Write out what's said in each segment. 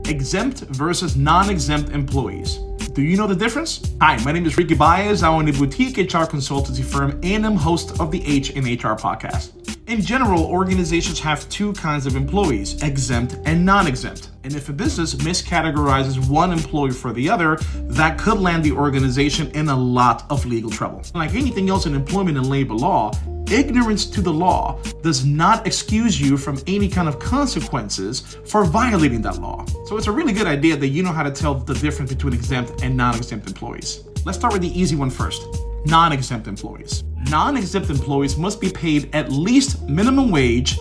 exempt versus non-exempt employees. Do you know the difference? Hi, my name is Ricky Baez. I own a boutique HR consultancy firm and I'm host of the H in HR podcast. In general, organizations have two kinds of employees, exempt and non-exempt. And if a business miscategorizes one employee for the other, that could land the organization in a lot of legal trouble. Like anything else in employment and labor law, ignorance to the law does not excuse you from any kind of consequences for violating that law. So it's a really good idea that you know how to tell the difference between exempt and non-exempt employees. Let's start with the easy one first. Non-exempt employees. Non-exempt employees must be paid at least minimum wage,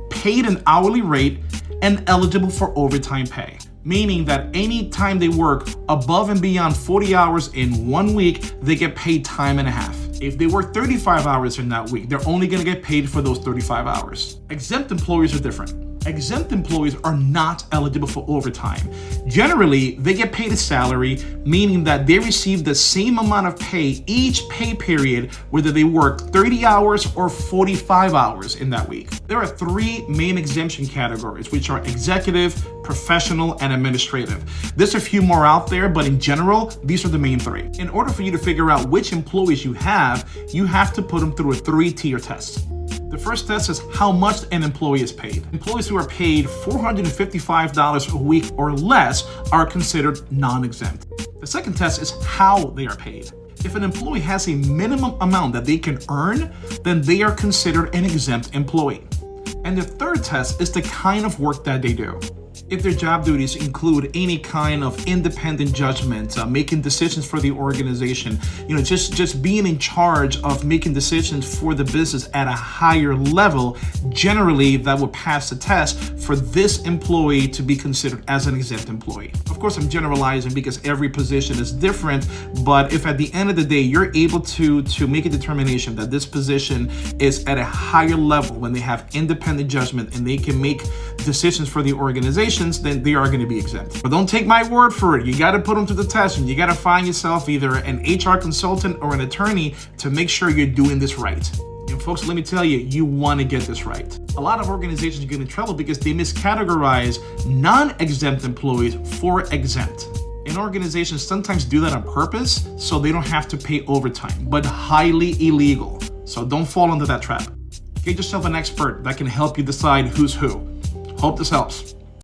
paid an hourly rate, and eligible for overtime pay. Meaning that any time they work above and beyond 40 hours in 1 week, they get paid time and a half. If they work 35 hours in that week, they're only gonna get paid for those 35 hours. Exempt employees are different. Exempt employees are not eligible for overtime. Generally, they get paid a salary, meaning that they receive the same amount of pay each pay period, whether they work 30 hours or 45 hours in that week. There are three main exemption categories, which are executive, professional, and administrative. There's a few more out there, but in general, these are the main three. In order for you to figure out which employees you have to put them through a 3-tier test. The first test is how much an employee is paid. Employees who are paid $455 a week or less are considered non-exempt. The second test is how they are paid. If an employee has a minimum amount that they can earn, then they are considered an exempt employee. And the third test is the kind of work that they do. If their job duties include any kind of independent judgment, making decisions for the organization, just being in charge of making decisions for the business at a higher level, generally that will pass the test for this employee to be considered as an exempt employee. Of course, I'm generalizing because every position is different, but if at the end of the day, you're able to make a determination that this position is at a higher level when they have independent judgment and they can make decisions for the organization, then they are going to be exempt. But don't take my word for it. You got to put them to the test and you got to find yourself either an HR consultant or an attorney to make sure you're doing this right. And folks, let me tell you, you want to get this right. A lot of organizations get in trouble because they miscategorize non-exempt employees for exempt. And organizations sometimes do that on purpose so they don't have to pay overtime, but highly illegal. So don't fall into that trap. Get yourself an expert that can help you decide who's who. Hope this helps.